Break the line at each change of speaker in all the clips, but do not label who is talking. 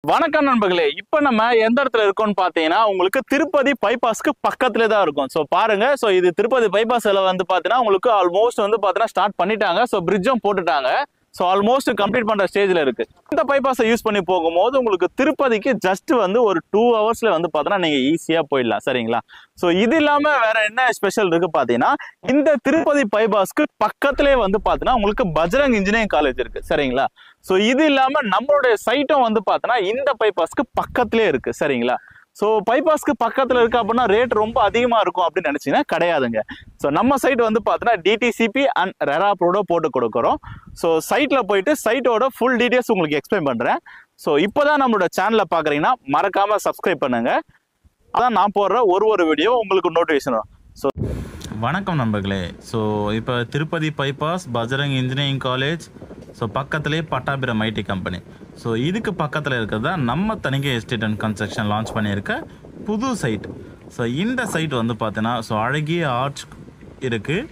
வணக்கம் நண்பர்களே. இப்ப நம்ம எந்த இடத்துல இருக்கோம்னு பாத்தீங்கன்னா உங்களுக்கு திருப்பதி பைபாஸ்க்கு பக்கத்துல தான் இருக்கும். சோ பாருங்க. சோ இது திருப்பதி பைபாஸ்ல வந்து பாத்தீங்கன்னா உங்களுக்கு ஆல்மோஸ்ட் வந்து பாத்தீங்கன்னா ஸ்டார்ட் பண்ணிட்டாங்க. சோ பிரிட்ஜும் போட்டுட்டாங்க. சோ ஆல்மோஸ்ட் கம்ப்ளீட் பண்ற ஸ்டேஜ்ல இருக்கு. இந்த பைபாஸை யூஸ் பண்ணி போகும்போது உங்களுக்கு திருப்பதிக்கு ஜஸ்ட் வந்து ஒரு 2 ஹவர்ஸ்ல வந்து பாத்தீங்கன்னா நீங்க ஈஸியா போயிடலாம். சரிங்களா? சோ இது இல்லாம வேற என்ன ஸ்பெஷல் இருக்கு பாத்தீங்கன்னா இந்த திருப்பதி பைபாஸ்க்கு பக்கத்திலே வந்து பாத்தீங்கன்னா உங்களுக்கு பஜ்ரங் இன்ஜினியரிங் காலேஜ் இருக்கு. சரிங்களா? சோ இது இல்லாம நம்மளுடைய சைட்டும் வந்து பாத்தீங்கன்னா இந்த பைபாஸ்க்கு பக்கத்திலே இருக்கு. சரிங்களா? ஸோ பைபாஸ்க்கு பக்கத்தில் இருக்கு அப்படின்னா ரேட் ரொம்ப அதிகமாக இருக்கும் அப்படின்னு நினச்சிங்கன்னா கிடையாதுங்க. ஸோ நம்ம சைட் வந்து பார்த்தீங்கன்னா டிடிசிபி அண்ட் ரெரா ப்ரோட போட்டு கொடுக்குறோம். ஸோ சைட்டில் போயிட்டு சைட்டோட ஃபுல் டீட்டெயில்ஸ் உங்களுக்கு எக்ஸ்பிளைன் பண்ணுறேன். ஸோ இப்போ தான் நம்மளோட சேனலை பார்க்குறீங்கன்னா மறக்காமல் சப்ஸ்கிரைப் பண்ணுங்க. அதான் நான் போடுற ஒரு வீடியோ உங்களுக்கு நோட்டிஃபிகேஷன் வரும். ஸோ
வணக்கம் நண்பர்களே. ஸோ இப்போ Tirupati bypass Bajrang engineering college, so பக்கத்துலேயே பட்டாபிரம் ஐடி கம்பெனி, ஸோ இதுக்கு பக்கத்தில் இருக்கிறதா நம்ம Thanigai estate and construction launch பண்ணியிருக்க புது சைட். ஸோ இந்த சைட் வந்து பார்த்தீங்கன்னா ஸோ அழகிய ஆர்ச் இருக்குது.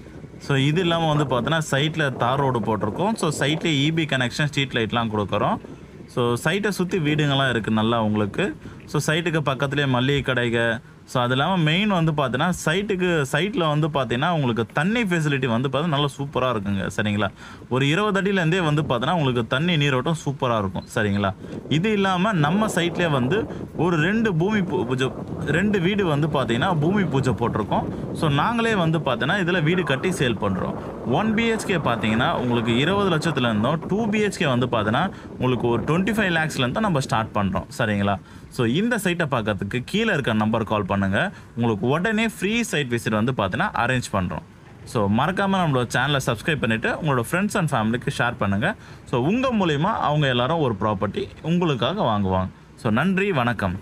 ஸோ இது இல்லாமல் வந்து பார்த்தீங்கன்னா சைட்டில் தார் ரோடு போட்டிருக்கோம். ஸோ சைட்லேயே இபி கனெக்ஷன், ஸ்ட்ரீட் லைட்லாம் கொடுக்குறோம். ஸோ சைட்டை சுற்றி வீடுங்கள்லாம் இருக்குது நல்லா உங்களுக்கு. ஸோ சைட்டுக்கு பக்கத்துலேயே மளிகை கடைகள். ஸோ அது இல்லாமல் மெயின் வந்து பார்த்தீங்கன்னா சைட்டில் வந்து பார்த்தீங்கன்னா உங்களுக்கு தண்ணி ஃபெசிலிட்டி வந்து பார்த்தீங்கன்னா நல்லா சூப்பராக இருக்குங்க. சரிங்களா? ஒரு 20 அடியிலேருந்தே வந்து பார்த்தீங்கன்னா உங்களுக்கு தண்ணி நீரோட்டம் சூப்பராக இருக்கும். சரிங்களா? இது இல்லாமல் நம்ம சைட்லேயே வந்து ஒரு 2 வீடு வந்து பார்த்தீங்கன்னா பூமி பூஜை போட்டிருக்கோம். ஸோ நாங்களே வந்து பார்த்தீங்கன்னா இதில் வீடு கட்டி சேல் பண்ணுறோம். 1 BHK பார்த்தீங்கன்னா உங்களுக்கு 20 லட்சத்துலேருந்தோம். 2 BHK வந்து பார்த்தீங்கன்னா உங்களுக்கு ஒரு 25 lakhsலேருந்து தான் நம்ம ஸ்டார்ட் பண்ணுறோம். சரிங்களா? ஸோ இந்த சைட்டை பார்க்கறதுக்கு கீழே இருக்க நம்பர் கால் பண்ணுங்கள். உங்களுக்கு உடனே ஃப்ரீ சைட் விசிட் வந்து பார்த்தீங்கன்னா அரேஞ்ச் பண்ணுறோம். ஸோ மறக்காமல் நம்மளோட சேனலை சப்ஸ்கிரைப் பண்ணிவிட்டு உங்களோட ஃப்ரெண்ட்ஸ் அண்ட் ஃபேமிலிக்கு ஷேர் பண்ணுங்கள். ஸோ உங்கள் மூலிமா அவங்க எல்லாரும் ஒரு ப்ராப்பர்ட்டி உங்களுக்காக வாங்குவாங்க. ஸோ நன்றி, வணக்கம்.